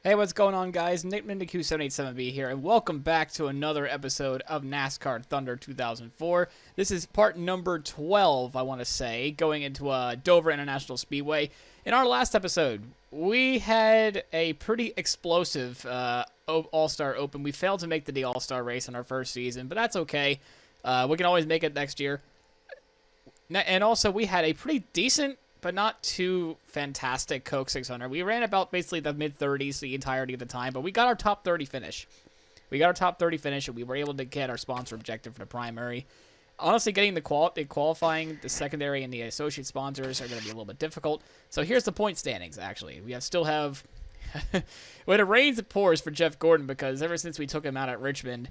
Hey, what's going on, guys? Nick Q787B here, and welcome back to another episode of NASCAR Thunder 2004. This is part number 12, I want to say, going into Dover International Speedway. In our last episode, we had a pretty explosive All-Star Open. We failed to make the All-Star race in our first season, but that's okay. We can always make it next year. And also, we had a pretty decent but not too fantastic Coke 600. We ran about basically the mid-30s the entirety of the time, but we got our top 30 finish. And we were able to get our sponsor objective for the primary. Honestly, getting the qualifying, the secondary, and the associate sponsors are going to be a little bit difficult. So here's the point standings, actually. We still have... when it rains, it pours for Jeff Gordon, because ever since we took him out at Richmond,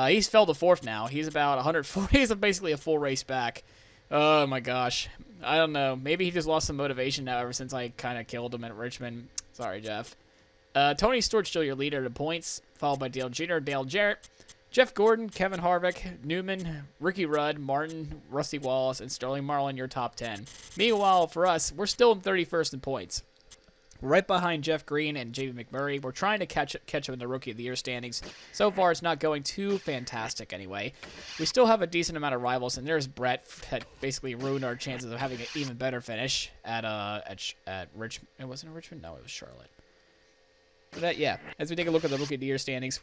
he's fell to fourth now. He's about 140. He's basically a full race back. Oh my gosh. I don't know. Maybe he just lost some motivation now ever since I kind of killed him at Richmond. Sorry, Jeff. Tony Stewart's still your leader in points, followed by Dale Jr., Dale Jarrett, Jeff Gordon, Kevin Harvick, Newman, Ricky Rudd, Martin, Rusty Wallace, and Sterling Marlin, your top 10. Meanwhile, for us, we're still in 31st in points. Right behind Jeff Green and J.B. McMurray. We're trying to catch him in the Rookie of the Year standings. So far, it's not going too fantastic anyway. We still have a decent amount of rivals, and there's Brett that basically ruined our chances of having an even better finish at Richmond. It wasn't Richmond? No, it was Charlotte. But yeah, as we take a look at the Rookie of the Year standings,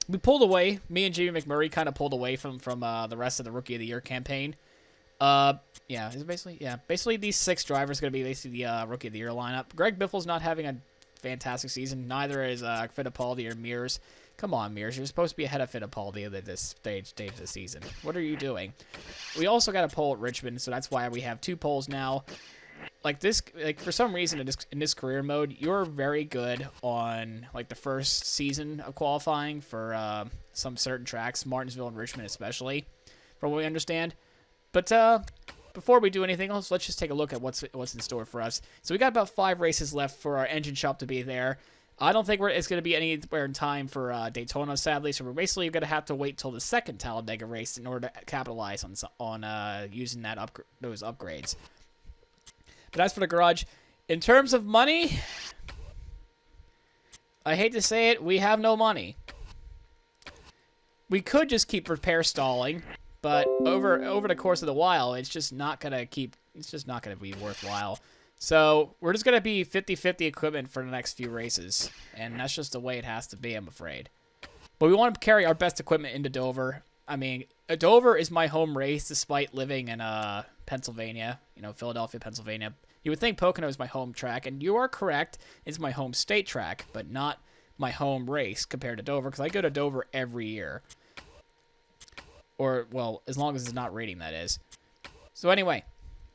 we pulled away. Me and J.B. McMurray kind of pulled away from the rest of the Rookie of the Year campaign. Basically these six drivers are going to be basically the Rookie of the Year lineup. Greg Biffle's not having a fantastic season. Neither is Fittipaldi or Mears. Come on, Mears. You're supposed to be ahead of Fittipaldi at this stage of the season. What are you doing? We also got a pole at Richmond, so that's why we have two poles now. For some reason in this career mode, you're very good on the first season of qualifying for some certain tracks, Martinsville and Richmond especially, from what we understand. But before we do anything else, let's just take a look at what's in store for us. So we got about 5 races left for our engine shop to be there. I don't think it's going to be anywhere in time for Daytona, sadly. So we're basically going to have to wait till the second Talladega race in order to capitalize on using those upgrades. But as for the garage, in terms of money, I hate to say it, we have no money. We could just keep repair stalling. But over the course of the while, it's just not gonna be worthwhile. So we're just gonna be 50-50 equipment for the next few races, and that's just the way it has to be, I'm afraid. But we want to carry our best equipment into Dover. I mean, Dover is my home race, despite living in Pennsylvania, Philadelphia, Pennsylvania. You would think Pocono is my home track, and you are correct. It's my home state track, but not my home race compared to Dover, because I go to Dover every year. Or, well, as long as it's not raining, that is. So anyway,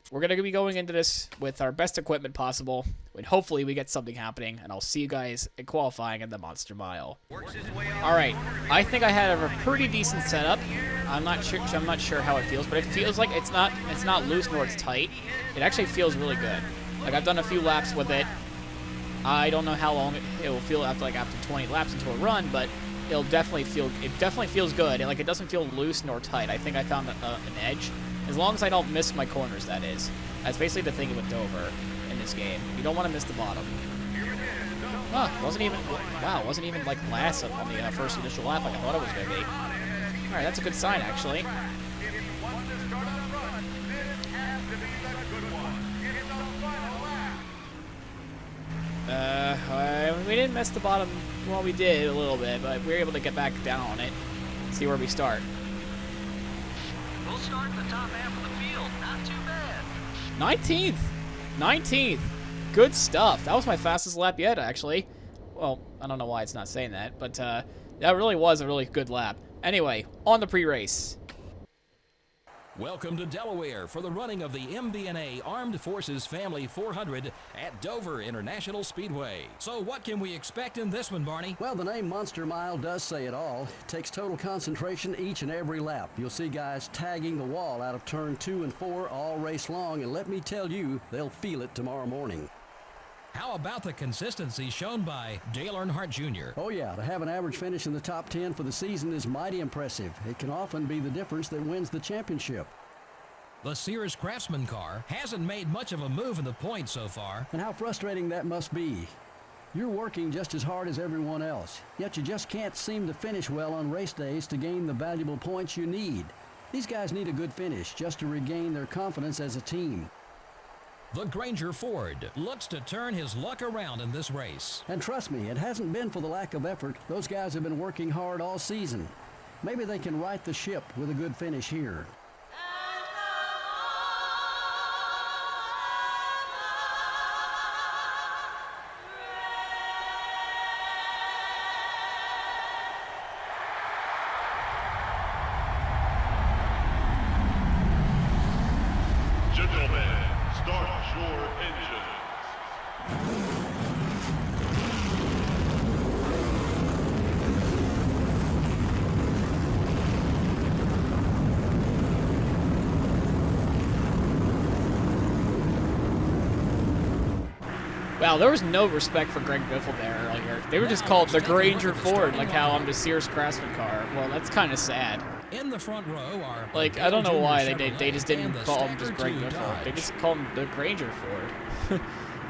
we're going to be going into this with our best equipment possible, and hopefully we get something happening, and I'll see you guys at qualifying in the Monster Mile. Alright, I think I had a pretty decent setup. I'm not sure how it feels, but it feels like it's not loose nor it's tight. It actually feels really good. I've done a few laps with it. I don't know how long it will feel after 20 laps into a run, but it definitely feels good. It doesn't feel loose nor tight. I think I found an edge. As long as I don't miss my corners, that is. That's basically the thing with Dover in this game. You don't want to miss the bottom. Huh, wasn't even last on the first initial lap like I thought it was going to be. Alright, that's a good sign, actually. We didn't miss the bottom. Well, we did a little bit, but we were able to get back down on it. See where we start. We'll start in the top half of the field. Not too bad. 19th. 19th. Good stuff. That was my fastest lap yet, actually. Well, I don't know why it's not saying that, but that really was a really good lap. Anyway, on the pre-race. Welcome to Delaware for the running of the MBNA Armed Forces Family 400 at Dover International Speedway. So what can we expect in this one, Barney? Well, the name Monster Mile does say it all. It takes total concentration each and every lap. You'll see guys tagging the wall out of turn 2 and 4 all race long, and let me tell you, they'll feel it tomorrow morning. How about the consistency shown by Dale Earnhardt Jr.? Oh yeah, to have an average finish in the top 10 for the season is mighty impressive. It can often be the difference that wins the championship. The Sears Craftsman car hasn't made much of a move in the points so far. And how frustrating that must be. You're working just as hard as everyone else, yet you just can't seem to finish well on race days to gain the valuable points you need. These guys need a good finish just to regain their confidence as a team. The Granger Ford looks to turn his luck around in this race. And trust me, it hasn't been for the lack of effort. Those guys have been working hard all season. Maybe they can right the ship with a good finish here. Gentlemen, start your engines. Wow, there was no respect for Greg Biffle there earlier. They were just called the Granger Ford, like how I'm the Sears Craftsman car. Well, that's kind of sad. In the front row are Like, I don't know why they just didn't call him just Greg Biffle. They just called him the Granger Ford.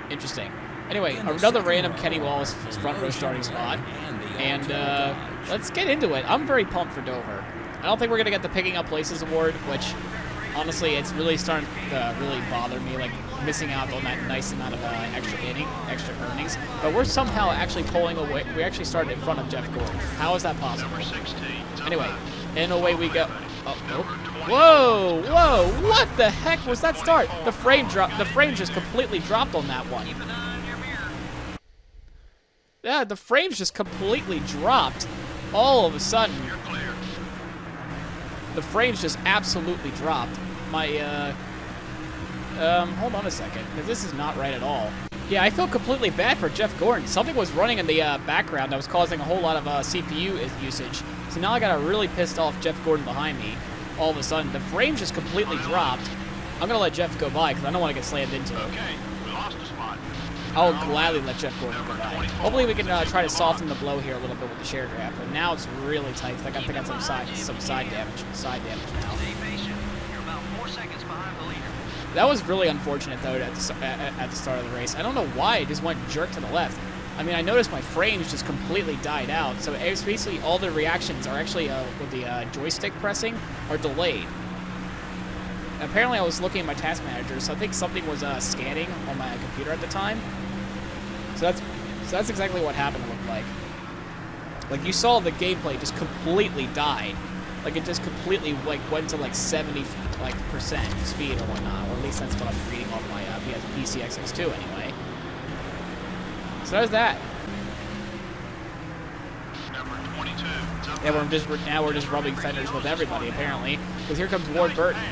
Interesting. Anyway, another random Kenny Wallace front row starting spot. And let's get into it. I'm very pumped for Dover. I don't think we're going to get the Picking Up Places award, which, honestly, it's really starting to really bother me, like missing out on that nice amount of extra earnings. But we're somehow actually pulling away. We actually started in front of Jeff Gordon. How is that possible? Anyway, and away we go. Oh, nope. Whoa, whoa, what the heck was that start? The frame just completely dropped on that one. Yeah, the frames just completely dropped all of a sudden. The frames just absolutely dropped. My, hold on a second, because this is not right at all. Yeah, I feel completely bad for Jeff Gordon. Something was running in the background that was causing a whole lot of CPU usage. So now I got a really pissed off Jeff Gordon behind me. All of a sudden, the frames just completely dropped. I'm gonna let Jeff go by because I don't want to get slammed into it. Okay, we lost a spot. I'll gladly let Jeff Gordon go by. Hopefully we can try to soften the blow here a little bit with the share draft. But now it's really tight. Like I think I got some side damage now. Stay patient. You're about 4 seconds behind the leader. That was really unfortunate though at the start of the race. I don't know why it just went jerk to the left. I mean, I noticed my frames just completely died out. So it's basically all the reactions are actually with the joystick pressing are delayed. Apparently I was looking at my task manager, so I think something was scanning on my computer at the time. So that's exactly what happened, it looked like. Like, you saw the gameplay just completely died. Like, it just completely, like, went to, like, 70% speed or whatnot. Or at least that's what I'm reading off my PCXX2 anyway. So there's that. Number 22. Yeah, we're just rubbing fenders with everybody, apparently. Because here comes Ward Burton.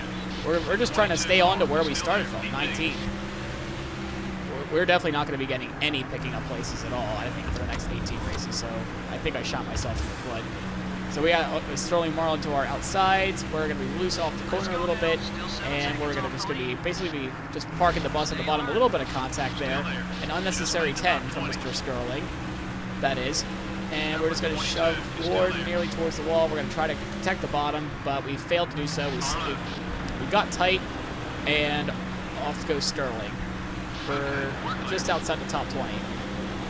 We're just trying to stay on to where we started from, 19th. We're definitely not going to be getting any picking up places at all, I think, for the next 18 races. So I think I shot myself in the foot. So we got Sterling Marlin to our outsides. We're going to be loose off the corner a little bit, and we're going to basically just parking the bus at the bottom. A little bit of contact there, an unnecessary 10 from Mr. Sterling, that is. And we're just going to shove Ward nearly towards the wall. We're going to try to protect the bottom, but we failed to do so. We got tight, and off goes Sterling for just outside the top 20.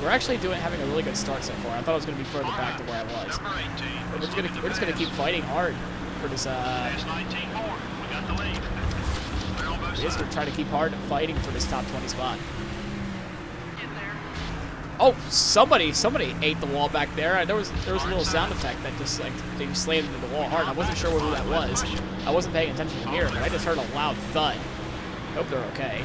We're actually having a really good start so far. I thought I was going to be further back to where I was. But we're just going to keep fighting hard for this. We're just going to try to keep hard fighting for this top 20 spot. Oh, somebody ate the wall back there. There was a little sound effect that just like they slammed into the wall hard. I wasn't sure who that was. I wasn't paying attention to the mirror, but I just heard a loud thud. Hope they're okay.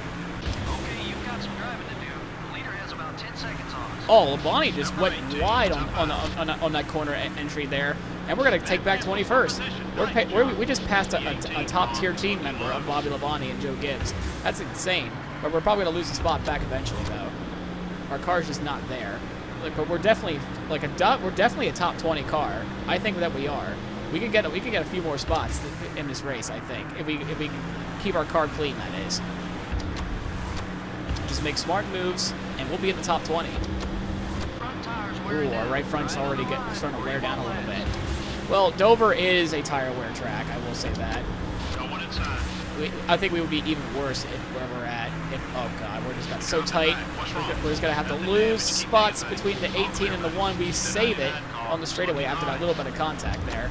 Okay, you've got some driving to do. The leader has about 10 seconds on us. Oh, Labonte just went wide on that corner entry there, and we're gonna take back 21st. We just passed a top tier team member of Bobby Labonte and Joe Gibbs. That's insane. But we're probably gonna lose the spot back eventually, though. Our car's just not there. But we're definitely a top 20 car. I think that we are. We could get a few more spots in this race. I think if we can keep our car clean, that is. Just make smart moves, and we'll be in the top 20. Ooh, our right front's already starting to wear down a little bit. Well, Dover is a tire wear track. I will say that. I think we would be even worse where we're at. oh god, we're just got so tight. We're just gonna have to lose spots between the 18 and the 1. We save it on the straightaway after that little bit of contact there.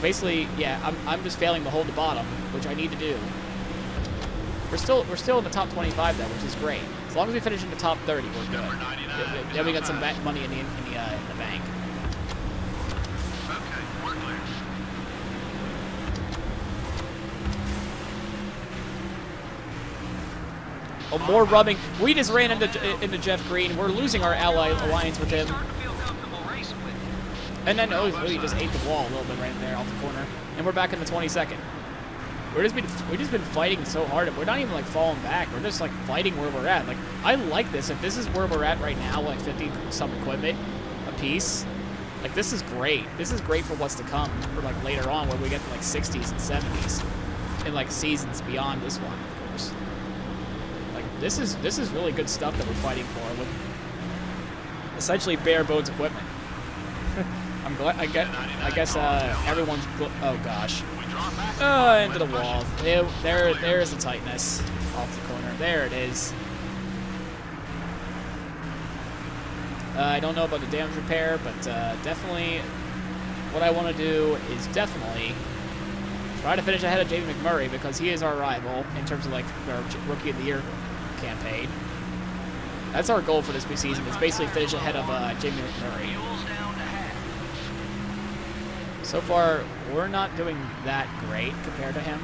Basically, yeah, I'm just failing to hold the bottom, which I need to do. We're still in the top 25 though, which is great. As long as we finish in the top 30, we're good. Then we got some money in the bank. Okay, we're clear. Oh, more rubbing. We just ran into Jeff Green. We're losing our ally alliance with him. Starting to feel comfortable racing with you. And then, oh, he just ate the wall a little bit right there off the corner. And we're back in the 22nd. We've just been fighting so hard. We're not even like falling back. We're just like fighting where we're at. Like, I like this. If this is where we're at right now, like 50 some equipment a piece, like this is great. This is great for what's to come for like later on, where we get to like 60s and 70s, and like seasons beyond this one, of course. Like this is really good stuff that we're fighting for with essentially bare bones equipment. I'm glad. I guess everyone's. Oh gosh. Into the wall. There's the tightness off the corner. There it is. I don't know about the damage repair, but definitely what I want to do is definitely try to finish ahead of Jamie McMurray, because he is our rival in terms of like our Rookie of the Year campaign. That's our goal for this season, is basically finish ahead of Jamie McMurray. Fuel's down to half. So far, we're not doing that great compared to him.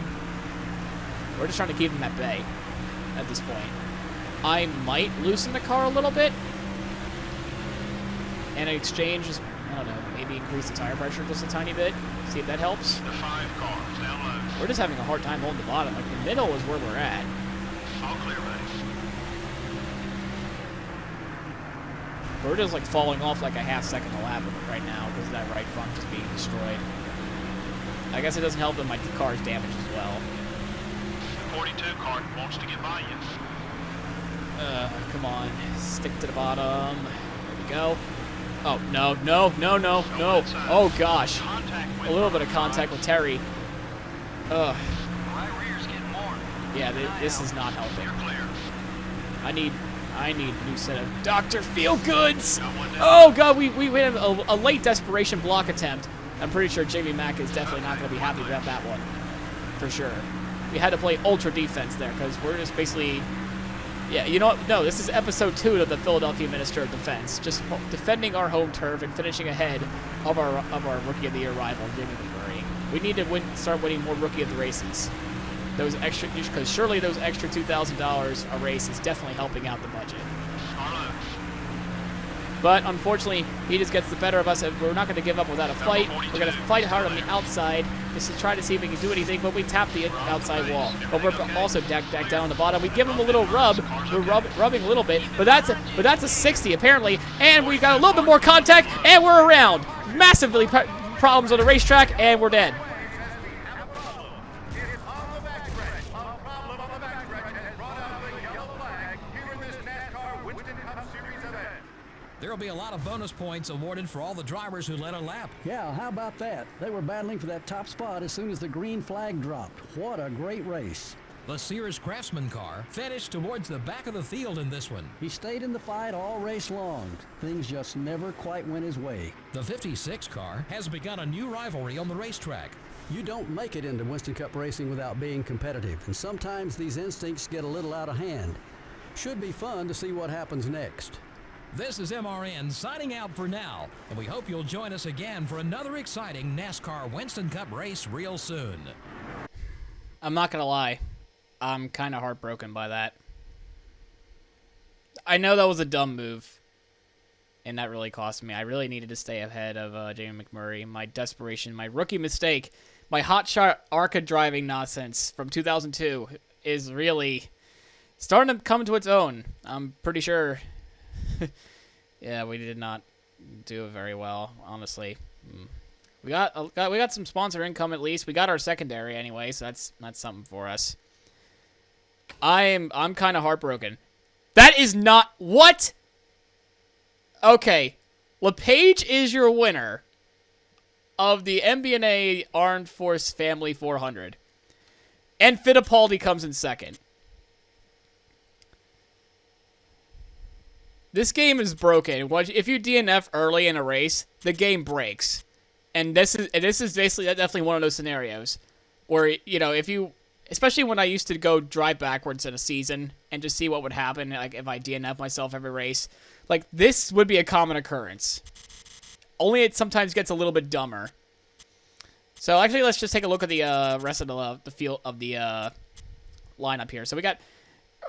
We're just trying to keep him at bay at this point. I might loosen the car a little bit, and in exchange, just, I don't know, maybe increase the tire pressure just a tiny bit. See if that helps. The 5 cars down low. We're just having a hard time holding the bottom. Like, the middle is where we're at. All clear, buddy. We're just, like, falling off like a half-second a lap right now because of that right front just being destroyed. I guess it doesn't help that my car's damaged as well. The 42 car wants to get by you. Come on. Stick to the bottom. There we go. Oh, no. Oh, gosh. A little bit of contact with Terry. Ugh. Right rear's getting more. Yeah, this is not helping. You're clear. I need a new set of Dr. Feelgoods. Oh, God, we have a late desperation block attempt. I'm pretty sure Jamie Mack is definitely not going to be happy about that one. For sure. We had to play ultra defense there because we're just basically... Yeah, you know what? No, this is episode 2 of the Philadelphia Minister of Defense. Just defending our home turf and finishing ahead of our Rookie of the Year rival, Jamie McMurray. We need to start winning more Rookie of the Races. Those extra, because surely those extra $2,000 a race is definitely helping out the budget. But unfortunately, he just gets the better of us. We're not going to give up without a fight. We're going to fight hard on the outside just to try to see if we can do anything, but we tap the outside wall. But we're also back down on the bottom. We give him a little rub. We're rubbing a little bit, but that's a 60 apparently, and we got a little bit more contact, and we're around. Massively problems on the racetrack, and we're dead. There'll be a lot of bonus points awarded for all the drivers who led a lap. Yeah, how about that? They were battling for that top spot as soon as the green flag dropped. What a great race. The Sears Craftsman car finished towards the back of the field in this one. He stayed in the fight all race long. Things just never quite went his way. The 56 car has begun a new rivalry on the racetrack. You don't make it into Winston Cup racing without being competitive, and sometimes these instincts get a little out of hand. Should be fun to see what happens next. This is MRN signing out for now, and we hope you'll join us again for another exciting NASCAR Winston Cup race real soon. I'm not going to lie. I'm kind of heartbroken by that. I know that was a dumb move, and that really cost me. I really needed to stay ahead of Jamie McMurray. My desperation, my rookie mistake, my hotshot ARCA driving nonsense from 2002 is really starting to come to its own. I'm pretty sure... Yeah, we did not do very well, honestly. We got some sponsor income at least. We got our secondary anyway, so that's something for us. I'm kind of heartbroken. That is not what? Okay, LePage is your winner of the MBNA Armed Force Family 400, and Fittipaldi comes in second. This game is broken. If you DNF early in a race, the game breaks. And this is basically definitely one of those scenarios where, you know, if you, especially when I used to go drive backwards in a season and just see what would happen, like if I DNF myself every race, like this would be a common occurrence. Only it sometimes gets a little bit dumber. So actually, let's just take a look at the rest of the field of the lineup here. So we got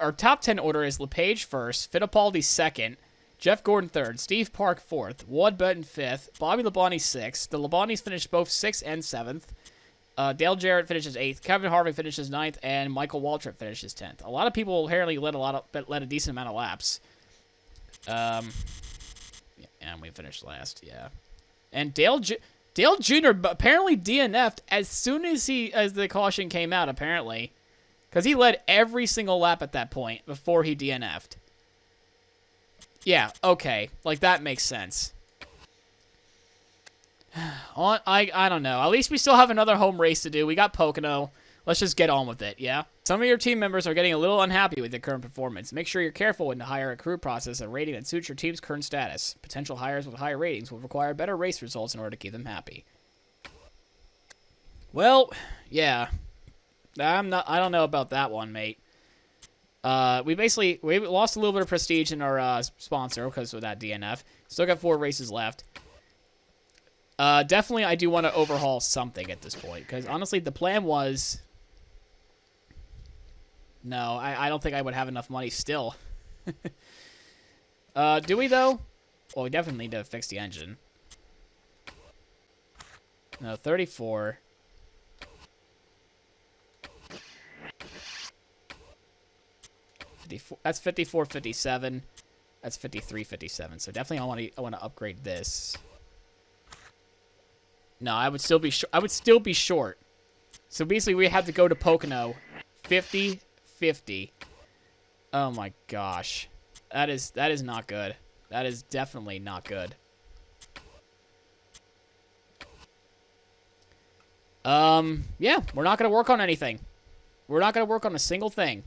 our top 10 order is LePage first, Fittipaldi second, Jeff Gordon third, Steve Park fourth, Ward Burton fifth, Bobby Labonte sixth. The Labonis finished both sixth and seventh. Dale Jarrett finishes eighth, Kevin Harvick finishes ninth, and Michael Waltrip finishes 10th. A lot of people apparently led a decent amount of laps. Yeah, and we finished last. Yeah, and Dale Jr. apparently DNF'd as soon as the caution came out. Apparently, because he led every single lap at that point before he DNF'd. Yeah, okay, like that makes sense. I don't know. At least we still have another home race to do. We got Pocono. Let's just get on with it, yeah? Some of your team members are getting a little unhappy with your current performance. Make sure you're careful when to hire a crew process a rating that suits your team's current status. Potential hires with higher ratings will require better race results in order to keep them happy. Well, yeah. I don't know about that one, mate. We lost a little bit of prestige in our sponsor because of that DNF. Still got 4 races left. Definitely, I do want to overhaul something at this point because honestly, the plan was. No, I don't think I would have enough money still. Do we though? Well, we definitely need to fix the engine. No, 34. That's 54, 57. That's 53, 57. So definitely, I want to upgrade this. No, I would still be short. So basically, we have to go to Pocono, 50, 50. Oh my gosh, that is not good. That is definitely not good. Yeah, we're not gonna work on anything. We're not gonna work on a single thing.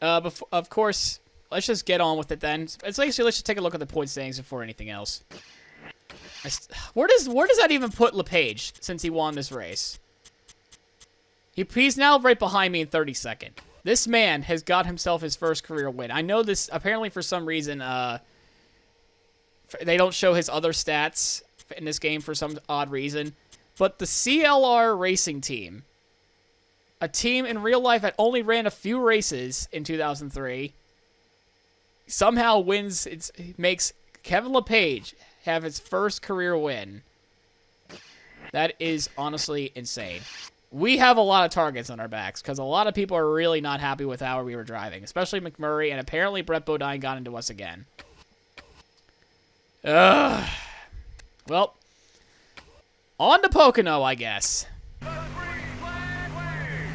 Of course, let's just get on with it then. Let's just take a look at the point standings before anything else. Where does that even put LePage since he won this race? He's now right behind me in 32nd. This man has got himself his first career win. I know this, apparently for some reason, they don't show his other stats in this game for some odd reason. But the CLR Racing Team, a team in real life that only ran a few races in 2003, somehow makes Kevin LePage have his first career win. That is honestly insane. We have a lot of targets on our backs because a lot of people are really not happy with how we were driving, especially McMurray, and apparently Brett Bodine got into us again. Ugh. Well, on to Pocono, I guess.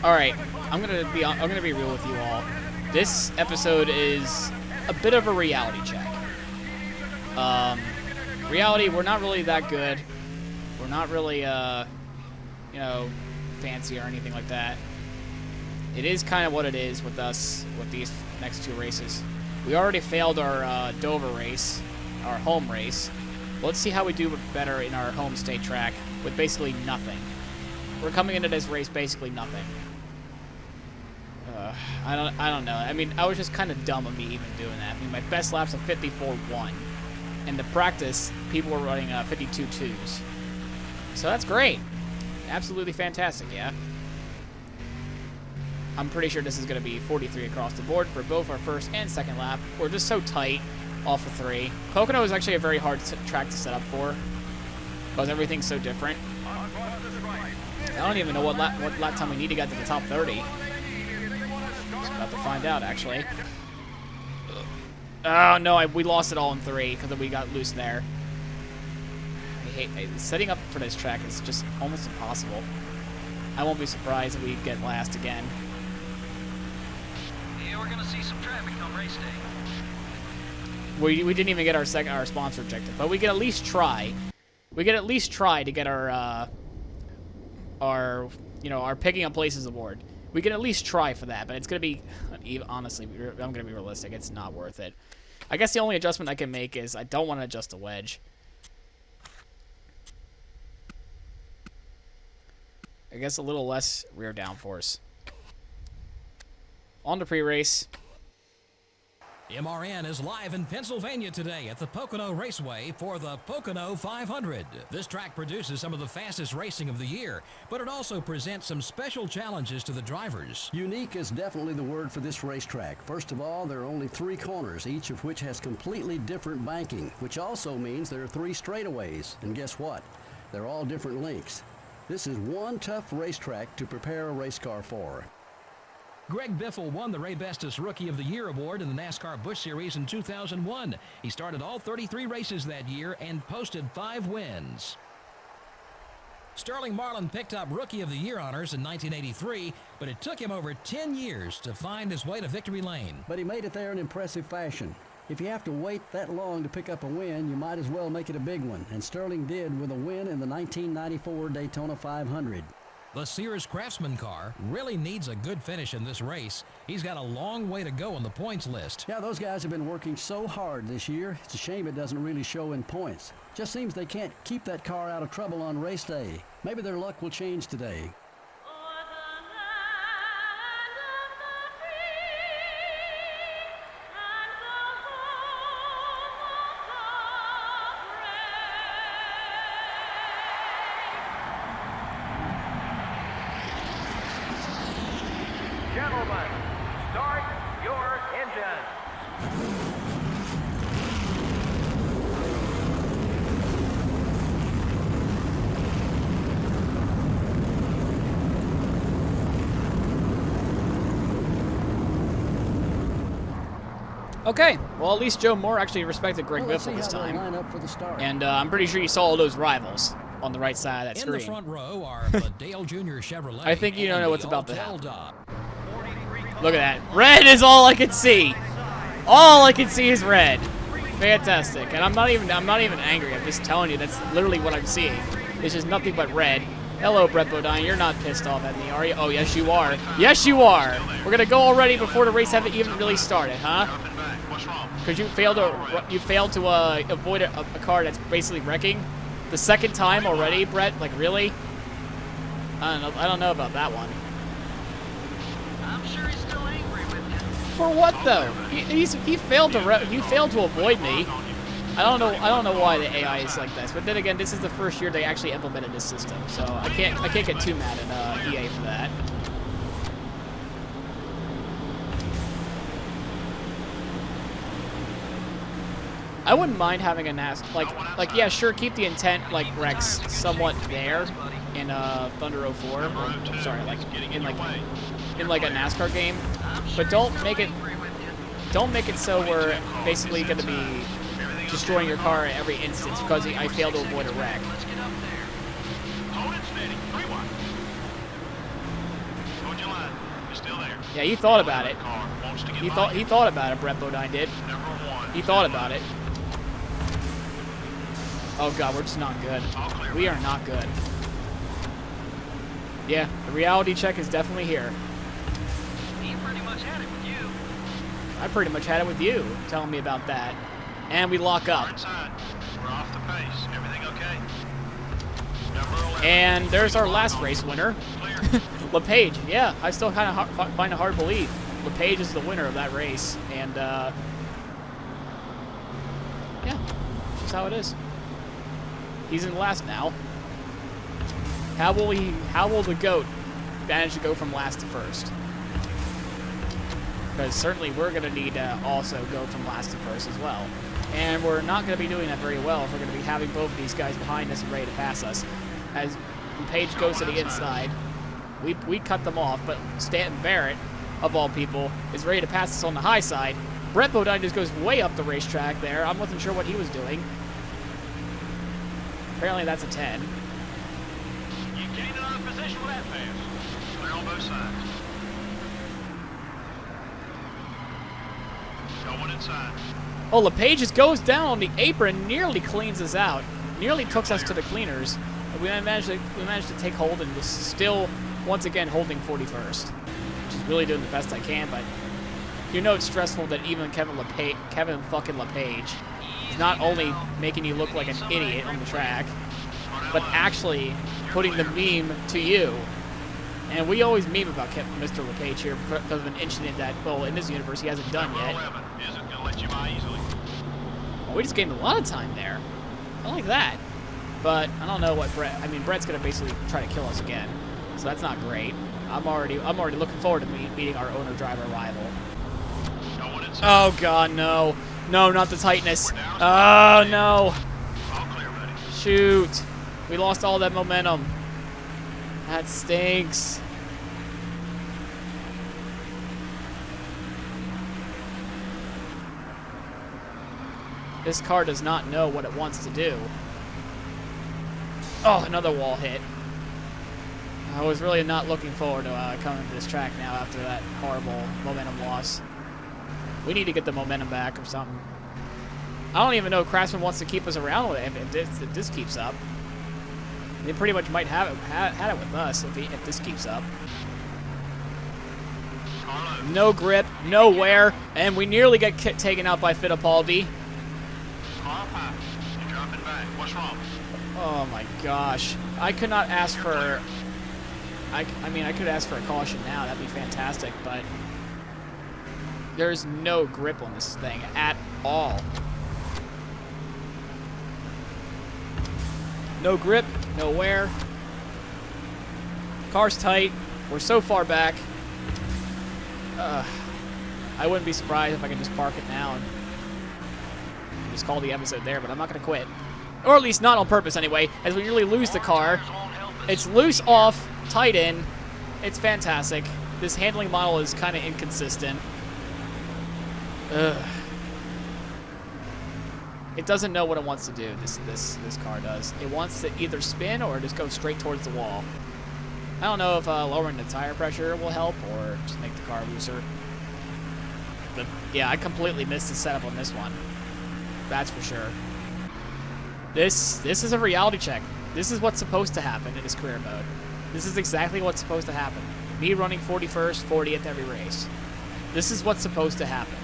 All right, I'm gonna be real with you all. This episode is a bit of a reality check. Reality, we're not really that good. We're not really, you know, fancy or anything like that. It is kind of what it is with us with these next 2 races. We already failed our Dover race, our home race. Let's see how we do better in our home state track with basically nothing. We're coming into this race basically nothing. I don't know. I mean, I was just kind of dumb of me even doing that. I mean, my best lap's a 54.1. In the practice, people were running 52.2s. So that's great. Absolutely fantastic, yeah. I'm pretty sure this is going to be 43 across the board for both our first and second lap. We're just so tight off of 3. Pocono is actually a very hard track to set up for because everything's so different. I don't even know what lap time we need to get to the top 30. Just about to find out, actually. Oh, no, we lost it all in 3 because we got loose there. Setting up for this track is just almost impossible. I won't be surprised if we get last again. Yeah, we're gonna see some traffic come race day. We didn't even get our sponsor objective, but we can at least try. We can at least try to get our picking up places award. We can at least try for that, but it's going to be, honestly, I'm going to be realistic. It's not worth it. I guess the only adjustment I can make is I don't want to adjust the wedge. I guess a little less rear downforce. On to pre-race. MRN is live in Pennsylvania today at the Pocono Raceway for the Pocono 500. This track produces some of the fastest racing of the year, but it also presents some special challenges to the drivers. Unique is definitely the word for this racetrack. First of all, there are only 3 corners, each of which has completely different banking, which also means there are 3 straightaways. And guess what? They're all different lengths. This is one tough racetrack to prepare a race car for. Greg Biffle won the Ray Bestis Rookie of the Year award in the NASCAR Busch Series in 2001. He started all 33 races that year and posted 5 wins. Sterling Marlin picked up Rookie of the Year honors in 1983, but it took him over 10 years to find his way to victory lane. But he made it there in impressive fashion. If you have to wait that long to pick up a win, you might as well make it a big one, and Sterling did with a win in the 1994 Daytona 500. The Sears Craftsman car really needs a good finish in this race. He's got a long way to go on the points list. Yeah, those guys have been working so hard this year. It's a shame it doesn't really show in points. Just seems they can't keep that car out of trouble on race day. Maybe their luck will change today. Gentlemen, start your engines. Okay, well, at least Joe Moore actually respected Greg Let's see Biffle this how they'll time. line up for the start. And I'm pretty sure you saw all those rivals on the right side of that In screen. the front row are the Dale Jr. Chevrolet. I think you don't and know what's the about to Alltel happen. Dodge. Look at that. Red is all I can see. All I can see is red. Fantastic. And I'm not even angry. I'm just telling you that's literally what I'm seeing. It's just nothing but red. Hello, Brett Bodine. You're not pissed off at me, are you? Oh, yes, you are. Yes, you are. We're gonna go already before the race haven't even really started, huh? What's wrong? Because you failed to avoid a car that's basically wrecking the second time already, Brett. Like really? I don't know about that one. I'm sure he's still angry with you. For what though? He failed to avoid me. I don't know why the AI is like this. But then again, this is the first year they actually implemented this system, so I can't get too mad at EA for that. I wouldn't mind having a NASCAR like yeah, sure, keep the intent like Rex somewhat there in Thunder 04. Or, sorry, like in like a NASCAR game, but don't make it so we're basically going to be destroying your car at every instance because I failed to avoid a wreck. Let's get up there. Hold it steady. 3-1. Hold your line. You're still there. Yeah, he thought about it. Car wants to get He by thought about it. Brett Bodine did. Number 1. He thought about it. Oh god, we're just not good. We are not good. Yeah, the reality check is definitely here. He pretty much had it with you. I pretty much had it with you telling me about that. And we lock We're up. inside. We're off the pace. Everything okay? Number 11. And there's our last race winner. Clear. LePage. Yeah, I still kind of find it hard to believe. LePage is the winner of that race. And, yeah, that's how it is. He's in last now. How will the GOAT manage to go from last to first? Because certainly we're going to need to also go from last to first as well. And we're not going to be doing that very well if we're going to be having both of these guys behind us and ready to pass us. As Page goes to the inside, we cut them off, but Stanton Barrett, of all people, is ready to pass us on the high side. Brett Bodine just goes way up the racetrack there. I wasn't sure what he was doing. Apparently that's a 10. You gained another position with that pass. Clear on both sides. Going inside. Oh, LePage just goes down on the apron, nearly cleans us out. Nearly took us to the cleaners. We managed to take hold and was still, once again, holding 41st. really doing the best I can, but you know it's stressful that even Kevin fucking LePage is not only making you look like an idiot on the track, but actually putting the meme to you. And we always meme about Mr. LePage here because of an incident that, well, in this universe he hasn't done yet. Well, we just gained a lot of time there. I like that. But I don't know what Brett. I mean, Brett's gonna basically try to kill us again, so that's not great. I'm already looking forward to meeting our owner-driver rival. Oh God, no, no, not the tightness. Oh no! Shoot, we lost all that momentum. That stinks. This car does not know what it wants to do. Oh, another wall hit. I was really not looking forward to coming to this track now after that horrible momentum loss. We need to get the momentum back or something. I don't even know if Craftsman wants to keep us around with it if this keeps up. They pretty much might have had it with us if this keeps up. No grip, no wear, and we nearly get taken out by Fittipaldi. Oh my gosh. I could not ask for... I mean, I could ask for a caution now. That'd be fantastic, but... There's no grip on this thing at all. No grip, no wear. Car's tight. We're so far back. I wouldn't be surprised if I could just park it now and just call the episode there, but I'm not going to quit. Or at least not on purpose anyway, as we nearly lose the car. It's loose off, tight in. It's fantastic. This handling model is kind of inconsistent. Ugh. It doesn't know what it wants to do, this car does. It wants to either spin or just go straight towards the wall. I don't know if lowering the tire pressure will help or just make the car looser. But yeah, I completely missed the setup on this one. That's for sure. This is a reality check. This is what's supposed to happen in his career mode. This is exactly what's supposed to happen. Me running 41st, 40th every race. This is what's supposed to happen.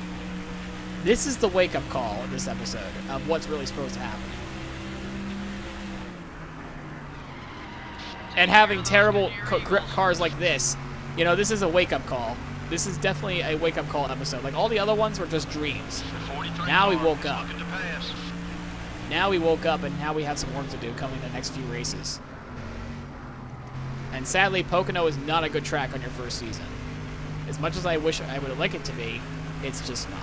This is the wake-up call in this episode of what's really supposed to happen. And having terrible grip cars like this, you know, this is a wake-up call. This is definitely a wake-up call episode. Like, all the other ones were just dreams. Now we woke up. Now we woke up, and now we have some work to do coming in the next few races. And sadly, Pocono is not a good track on your first season. As much as I wish I would like it to be, it's just not.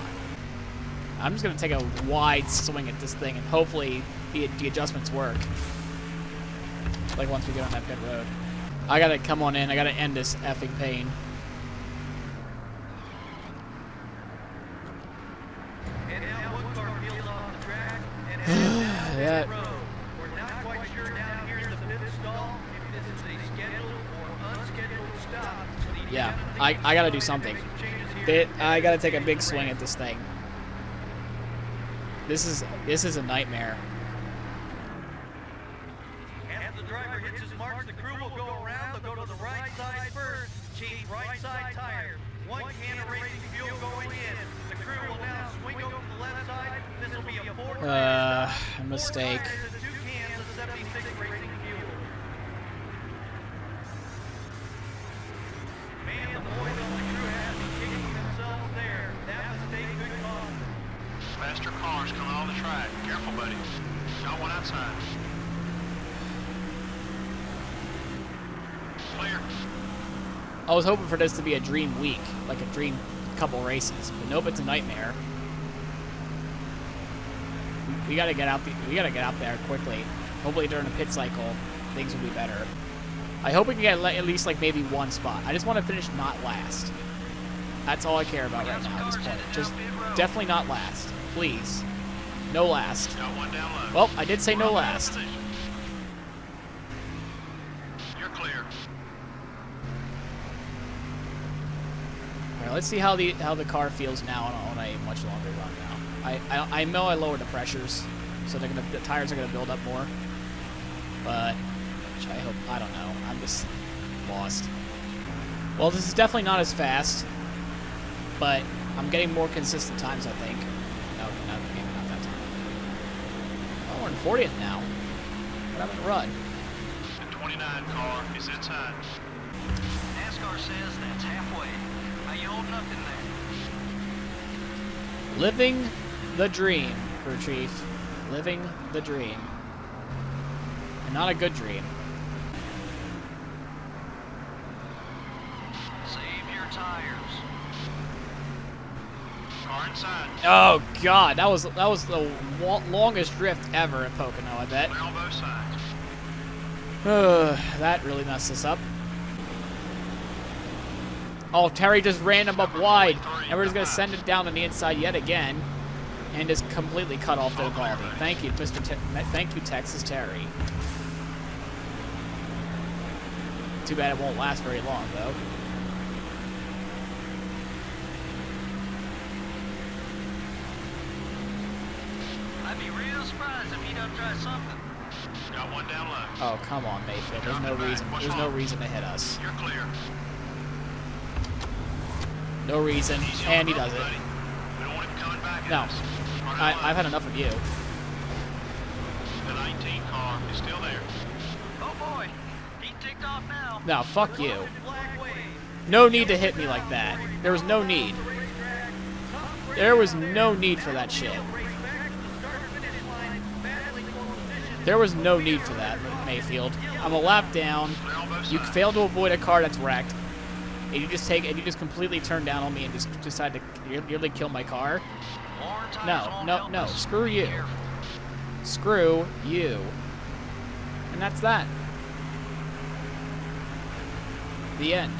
I'm just going to take a wide swing at this thing, and hopefully the adjustments work. Like once we get on that pit road. I got to come on in. I got to end this effing pain. Yeah. We're not quite sure down here in the pit stall if this is a scheduled or unscheduled stop. Yeah, I got to do something. I got to take a big swing at this thing. This is a nightmare. As the driver hits his marks, the crew will go around. They'll go to the right side first. Change right side tire. 1 can of racing fuel going in. The crew will now swing over to the left side. This will be a 4 A mistake. 4 tires and 2 cans of 76 racing fuel. Man, the boys on the crew have been kicking themselves there. That mistake could cost. Faster cars coming on the track. Careful, buddy. Got one outside. Clear. I was hoping for this to be a dream week, like a dream couple races, but nope, it's a nightmare. We gotta get out. We gotta get out there quickly. Hopefully during the pit cycle, things will be better. I hope we can get at least like maybe one spot. I just want to finish not last. That's all I care about right now at this point. Just definitely not last, please. No last. Got one down low. Well, I did say no last. You're clear. All right, let's see how the car feels now on a much longer run now. I know I lowered the pressures, so the tires are gonna build up more. But which I hope, I don't know. I'm just lost. Well, this is definitely not as fast, but I'm getting more consistent times, I think. No, maybe not that time. Oh, we're in 40th now. What happened to Rudd? The 29 car is inside. NASCAR says that's halfway. How you holding up in there? Living the dream, crew chief. Living the dream. And not a good dream. Save your tires. Car inside. Oh God, that was the longest drift ever at Pocono, I bet. Clear on both sides. That really messed us up. Oh, Terry just ran him up wide, and we're just gonna send it down on the inside yet again, and just completely cut off the quality. Thank you, thank you, Texas Terry. Too bad it won't last very long, though. I'd be real surprised if he don't try something. Got one down low. Oh, come on, Mayfield. There's no reason. There's no reason to hit us. You're clear. No reason, Easy and on he the road, does it. buddy. We don't want him coming back at No, us. Run out I've had enough of you. The 19 car is still there. Oh boy, he ticked off now. No, fuck you. No need to hit me like that. There was no need. There was no need for that shit. There was no need for that, Mayfield. I'm a lap down. Clear on both You sides. failed to avoid a car that's wrecked, and you just completely turned down on me and just decided to nearly kill my car. Worn tires No, won't no, help no. us. Screw you. Careful. Screw you. And that's that. The end.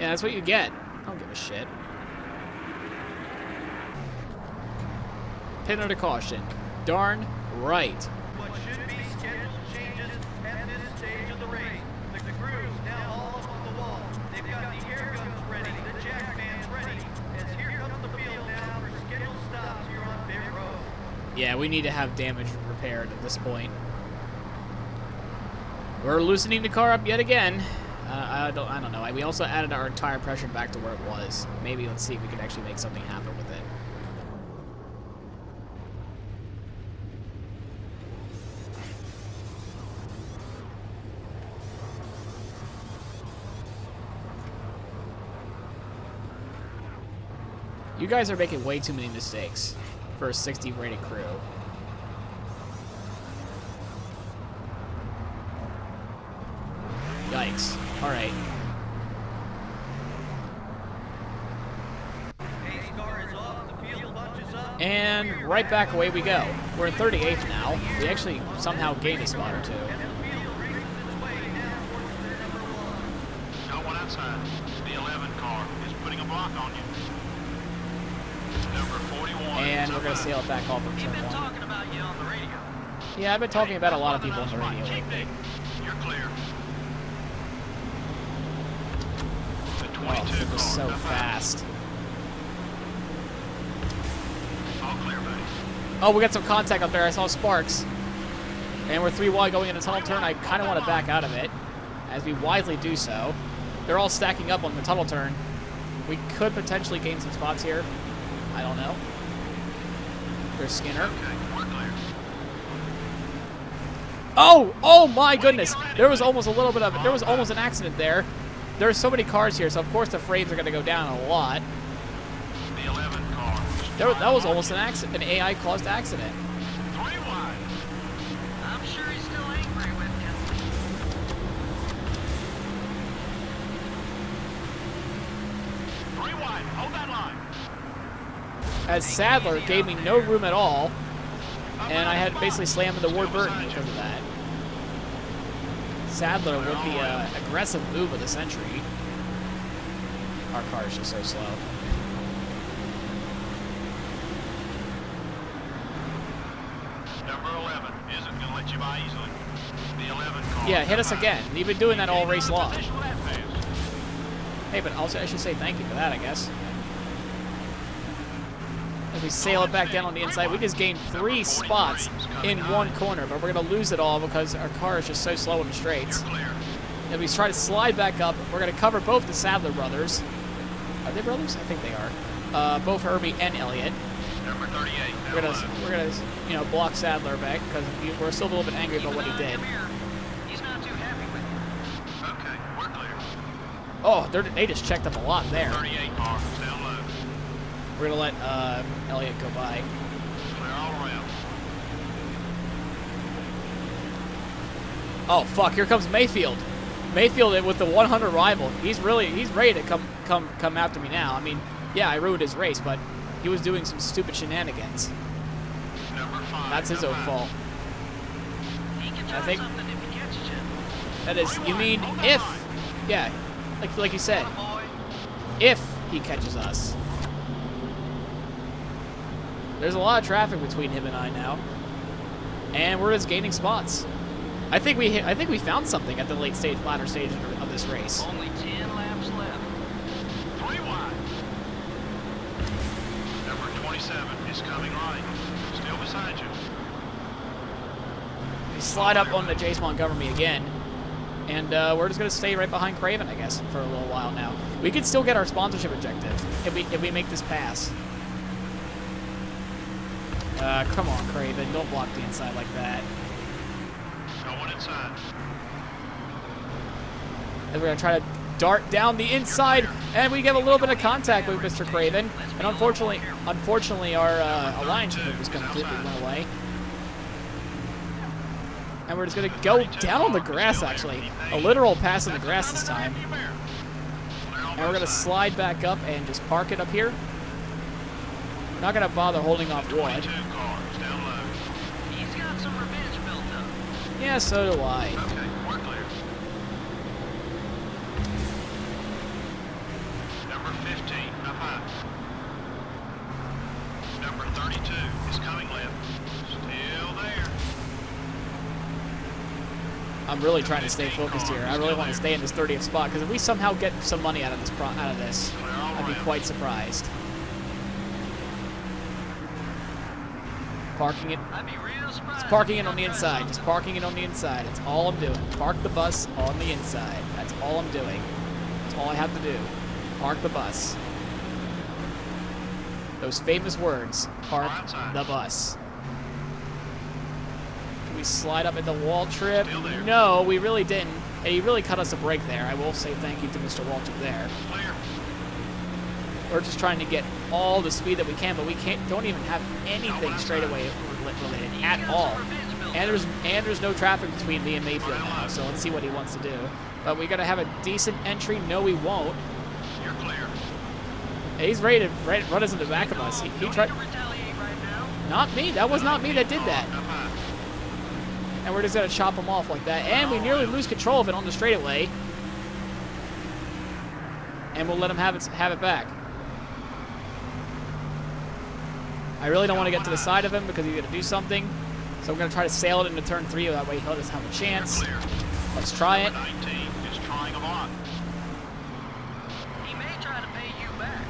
Yeah, that's what you get. I don't give a shit. Pin under caution. Darn right. What should be scheduled changes at this stage of the race. The crew's now all up on the wall. They've got the air guns ready, the jack vans ready. As here comes the field now for scheduled stops here on pit road. Yeah, we need to have damage repaired at this point. We're loosening the car up yet again. I don't know. We also added our tire pressure back to where it was. Maybe let's see if we can actually make something happen with it. You guys are making way too many mistakes for a 60 rated crew. Yikes. Alright. Pace car is off, the field bunches up. And right back away we go. We're in 38th now. We actually somehow gained a spot or two. And the field races its way down towards their number one. Got one outside. The 11 car is putting a block on you. Number 41. And is we're up going to high. sail it back off of They've turn been 1. talking about you on the radio. Yeah, I've been talking about a lot of people on the radio lately. You're clear. The 22 Oh, it was car so up high. fast. All clear, buddy. Oh, we got some contact up there. I saw sparks. And we're 3 wide going into tunnel turn. I kind of want to back out of it, as we wisely do so. They're all stacking up on the tunnel turn. We could potentially gain some spots here. I don't know. There's Skinner. Okay, we're clear. Oh my goodness. There was almost an accident there. There's so many cars here, so of course the frames are going to go down a lot. The 11 car. That was almost an accident, an AI-caused accident. 3 wide. I'm sure he's still angry with you. 3 wide. Hold that line. As Sadler gave me no room at all, and I had to basically slam into Ward Burton because of that. Sadler with the aggressive move of the century. Our car is just so slow. Number 11 isn't going to let you by easily. The 11 car. Yeah, hit us again. You've been doing that all race long. Position with that pass. Hey, but also I should say thank you for that, I guess. As we sail it back down on the inside, we just gained 3 spots in one corner, but we're going to lose it all because our car is just so slow in the straights. You're clear. And we try to slide back up. We're going to cover both the Sadler brothers. Are they brothers? I think they are. Both Herbie and Elliott. Number 38. We're gonna, you know, block Sadler back because we're still a little bit angry about what he did. He's not too happy with you. Okay, we're clear. Oh, they just checked up a lot there. 38 car, down low. We're gonna let Elliott go by. Clear all around. Oh fuck! Here comes Mayfield. Mayfield with the 100 rival. He's ready to come after me now. I mean, yeah, I ruined his race, but he was doing some stupid shenanigans. Number 5. That's his own fault. He can I try think something if he catches you. that is. You mean if? Yeah, like you said, Boy. if he catches us. There's a lot of traffic between him and I now, and we're just gaining spots. I think we found something at the latter stage of this race. Only 10 laps left. 3 wide. Number 27 is coming right. Still beside you. We slide up on the Jace Montgomery again, and we're just gonna stay right behind Craven, I guess, for a little while now. We could still get our sponsorship objective if we make this pass. Come on, Craven, don't block the inside like that. Going inside. And we're gonna try to dart down the inside, and we get a little bit of contact with Mr. Craven. And unfortunately, our alliance move was completely went away. And we're just gonna go down on the grass, actually, a literal pass in the grass this time. And we're gonna slide back up and just park it up here. Not gonna bother holding off wood. 22 cars down low. He's got some revenge built up. Yeah, so do I. Okay, we're clear. Number 15, up high. Number 32 is coming left. Still there. I'm really trying to stay focused here. I really want to stay in this 30th spot because if we somehow get some money out of this, I'd be quite surprised. Parking it. I'd be real surprised. Just parking it on the inside. Just parking it on the inside. That's all I'm doing. Park the bus on the inside. That's all I'm doing. That's all I have to do. Park the bus. Those famous words. Park the bus. Can we slide up at the wall trip? No, we really didn't. And he really cut us a break there. I will say thank you to Mr. Waltrip there. Clear. We're just trying to get all the speed that we can, but we don't even have anything straightaway related at all. And there's no traffic between me and Mayfield now, so let's see what he wants to do. But we gotta have a decent entry. No, we won't. You're clear. He's ready to run us in the back of us. He tried. Retaliate right now. Not me. That was not me that did that. Up high. And we're just gonna chop him off like that. And we nearly lose control of it on the straightaway. And we'll let him have it back. I really don't want to get to the side of him because he's going to do something. So we're going to try to sail it into turn 3. That way he'll just have a chance. Clear. Let's try it. 19 is trying a lot. He may try to pay you back.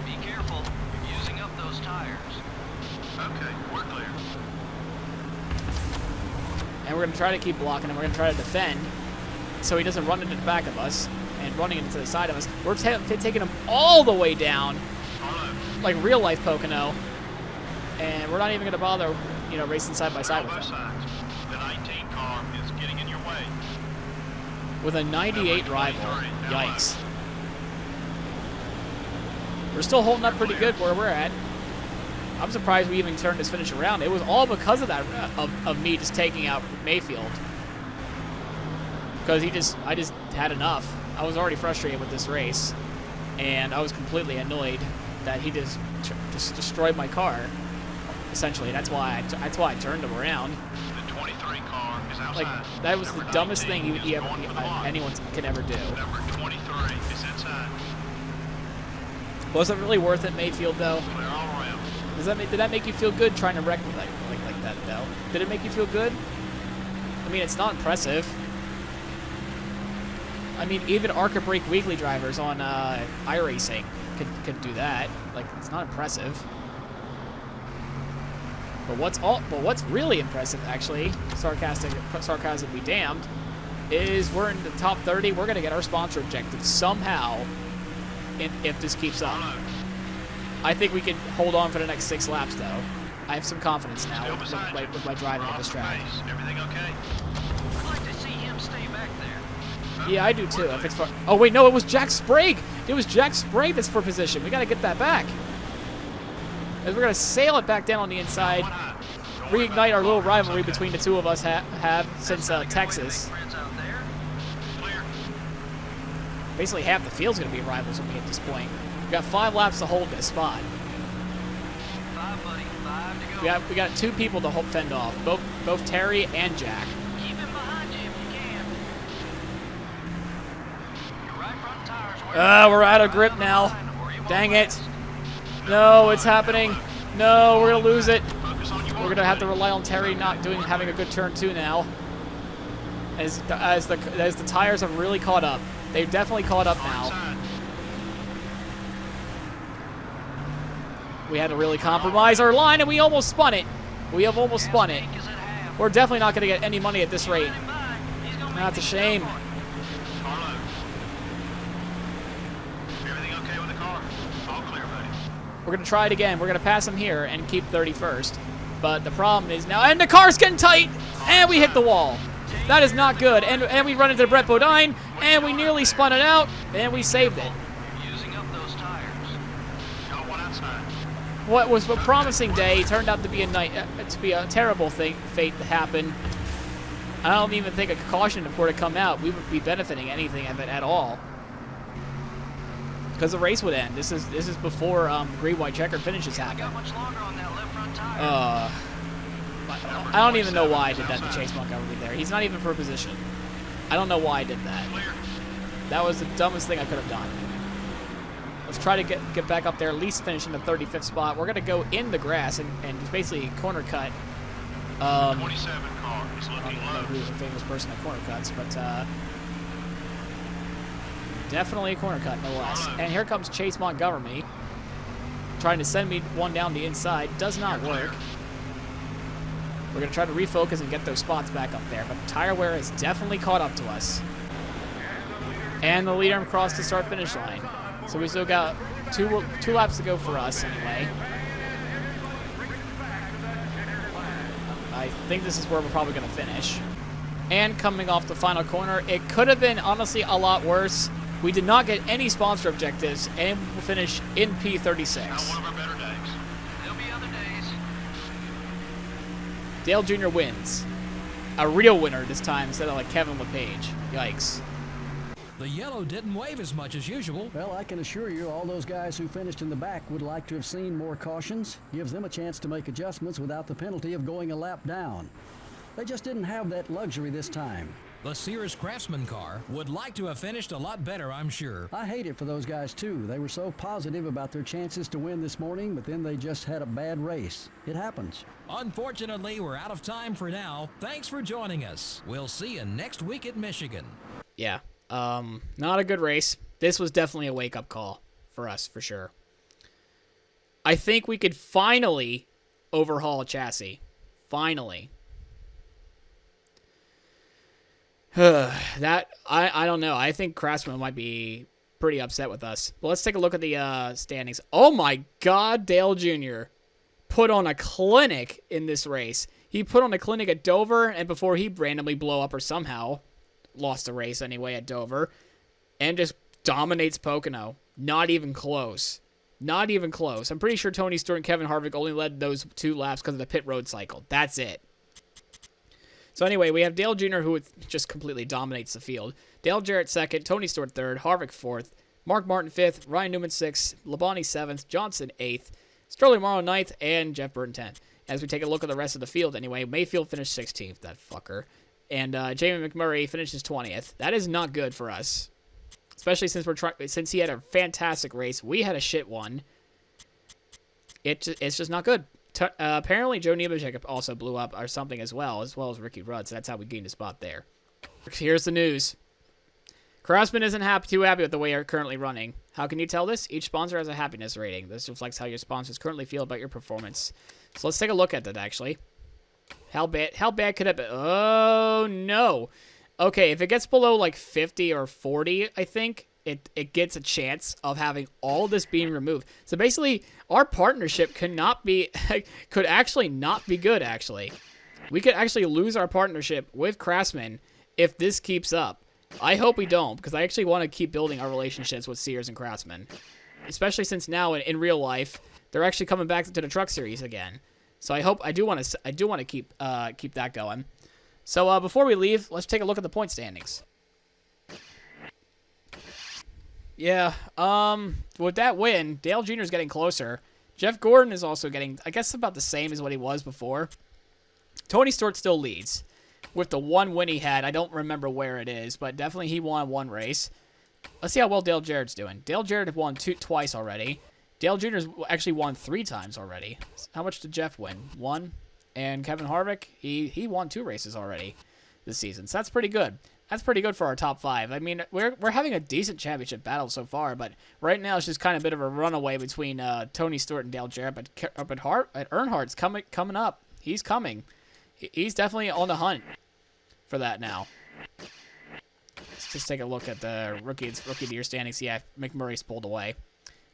Be careful, you're using up those tires. Okay, we're clear. And we're going to try to keep blocking him. We're going to try to defend so he doesn't run into the back of us and running into the side of us. We're taking him all the way down, like real life Pocono. And we're not even going to bother, you know, racing side by side with him. Sides. The 19 car is getting in your way. With a 98 rival. Yikes. We're still holding up pretty good where we're at. I'm surprised we even turned this finish around. It was all because of that, of me just taking out Mayfield. Because I just had enough. I was already frustrated with this race. And I was completely annoyed that he just destroyed my car. Essentially, that's why I turned him around. The 23 car is outside. Like, that was the dumbest thing anyone can ever do. Number 23 is inside. Was it really worth it, Mayfield, though? Clear all around. Did that make you feel good trying to wreck me like that, though? Did it make you feel good? I mean, it's not impressive. I mean, even Arca Break Weekly drivers on iRacing could do that. Like, it's not impressive. But what's really impressive, actually, sarcasm be damned, is we're in the top 30. We're going to get our sponsor objective somehow if this keeps up. I think we can hold on for the next 6 laps, though. I have some confidence now with my driving at this track. Everything okay? I'd like to see him stay back there. Yeah, I do too. If it's for, oh wait, no, it was Jack Sprague. It was Jack Sprague that's for position. We got to get that back. As we're going to sail it back down on the inside, reignite our little rivalry between the two of us have since Texas. Friends out there. Clear. Basically, half the field's going to be rivals with me at this point. We got 5 laps to hold this spot. 5, buddy. 5 to go. We got 2 people to fend off, both Terry and Jack. Keep him behind you if you can. Your right front tires We're out of grip now. Dang it. No, it's happening. No, we're going to lose it. We're going to have to rely on Terry having a good turn 2 now. As the tires have really caught up. They've definitely caught up now. We had to really compromise our line, and we almost spun it. We have almost spun it. We're definitely not going to get any money at this rate. That's a shame. Carlo. Everything okay with the car? All clear, buddy. We're going to try it again. We're going to pass him here and keep 31st. But the problem is now, and the car's getting tight, and we hit the wall. That is not good. And we run into Brett Bodine, and we nearly spun it out, and we saved it. using up those tires. Got one outside. What was a promising day turned out to be a terrible fate to happen. I don't even think a caution were to come out, we would be benefiting anything of it at all. Because the race would end. This is before green white checkered finishes happen. Got much longer on that left front tire. I don't even know why I did that to Chase Montgomery there. He's not even for position. I don't know why I did that. That was the dumbest thing I could have done. Let's try to get back up there, at least finish in the 35th spot. We're going to go in the grass and just basically corner cut. 27 car is I don't looking even know low. who's a famous person at corner cuts, but definitely a corner cut, no less. And here comes Chase Montgomery, trying to send me one down the inside. Does not work. We're going to try to refocus and get those spots back up there, but tire wear has definitely caught up to us. And the leader crossed the start-finish line. So we still got two laps to go for us anyway. I think this is where we're probably going to finish. And coming off the final corner, it could have been honestly a lot worse. We did not get any sponsor objectives, and we'll finish in P36. Not one of our better days. There'll be other days. Dale Jr. wins. A real winner this time instead of like Kevin LePage. Yikes. The yellow didn't wave as much as usual. Well, I can assure you all those guys who finished in the back would like to have seen more cautions. Gives them a chance to make adjustments without the penalty of going a lap down. They just didn't have that luxury this time. The Sears Craftsman car would like to have finished a lot better, I'm sure. I hate it for those guys too. They were so positive about their chances to win this morning, but then they just had a bad race. It happens. Unfortunately, we're out of time for now. Thanks for joining us. We'll see you next week at Michigan. Yeah. Not a good race. This was definitely a wake-up call for us, for sure. I think we could finally overhaul a chassis. Finally. That, I don't know. I think Craftsman might be pretty upset with us. But let's take a look at the standings. Oh my God, Dale Jr. put on a clinic in this race. He put on a clinic at Dover, and before he randomly blow up or somehow lost the race anyway at Dover, and just dominates Pocono. Not even close. Not even close. I'm pretty sure Tony Stewart and Kevin Harvick only led those 2 laps because of the pit road cycle. That's it. So anyway, we have Dale Jr., who just completely dominates the field. Dale Jarrett 2nd, Tony Stewart 3rd, Harvick 4th, Mark Martin 5th, Ryan Newman 6th, Labonte 7th, Johnson 8th, Sterling Morrow 9th, and Jeff Burton 10th. As we take a look at the rest of the field anyway, Mayfield finished 16th, that fucker. And Jamie McMurray finishes 20th. That is not good for us, especially since he had a fantastic race. We had a shit one. It's just not good. Apparently, Joe Nemechek also blew up or something as well as Ricky Rudd. So that's how we gained a spot there. Here's the news. Craftsman isn't too happy with the way you're currently running. How can you tell this? Each sponsor has a happiness rating. This reflects how your sponsors currently feel about your performance. So let's take a look at that, actually. How bad could it be? Oh, no. okay, if it gets below like 50 or 40, I think it gets a chance of having all this being removed. So basically, our partnership could actually not be good, actually. We could actually lose our partnership with Craftsman if this keeps up. I hope we don't, because I actually want to keep building our relationships with Sears and Craftsman. Especially since now, in real life, they're actually coming back to the truck series again. So I do want to keep that going. So before we leave, let's take a look at the point standings. Yeah, with that win, Dale Jr. is getting closer. Jeff Gordon is also getting, I guess, about the same as what he was before. Tony Stewart still leads with the one win he had. I don't remember where it is, but definitely he won one race. Let's see how well Dale Jarrett's doing. Dale Jarrett won twice already. Dale Jr.'s actually won 3 times already. How much did Jeff win? 1. And Kevin Harvick, he won 2 races already this season. So that's pretty good. That's pretty good for our top 5. I mean, we're having a decent championship battle so far, but right now it's just kind of a bit of a runaway between Tony Stewart and Dale Jarrett. But up at Earnhart's coming up. He's coming. He's definitely on the hunt for that now. Let's just take a look at the rookie of the year standings. Yeah, McMurray's pulled away.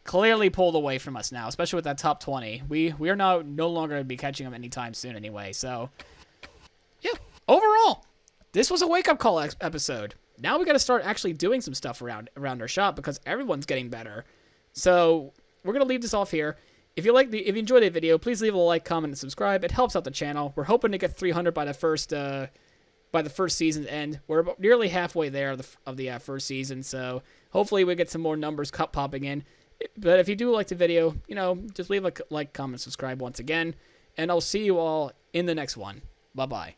Clearly pulled away from us now, especially with that top 20. We are now no longer going to be catching him anytime soon anyway. So, yeah, overall, this was a wake-up call episode. Now we got to start actually doing some stuff around our shop because everyone's getting better. So we're going to leave this off here. If you enjoyed the video, please leave a like, comment, and subscribe. It helps out the channel. We're hoping to get 300 by the first season's end. We're about nearly halfway there of the first season, so hopefully we get some more numbers popping in. But if you do like the video, just leave a like, comment, subscribe once again, and I'll see you all in the next one. Bye-bye.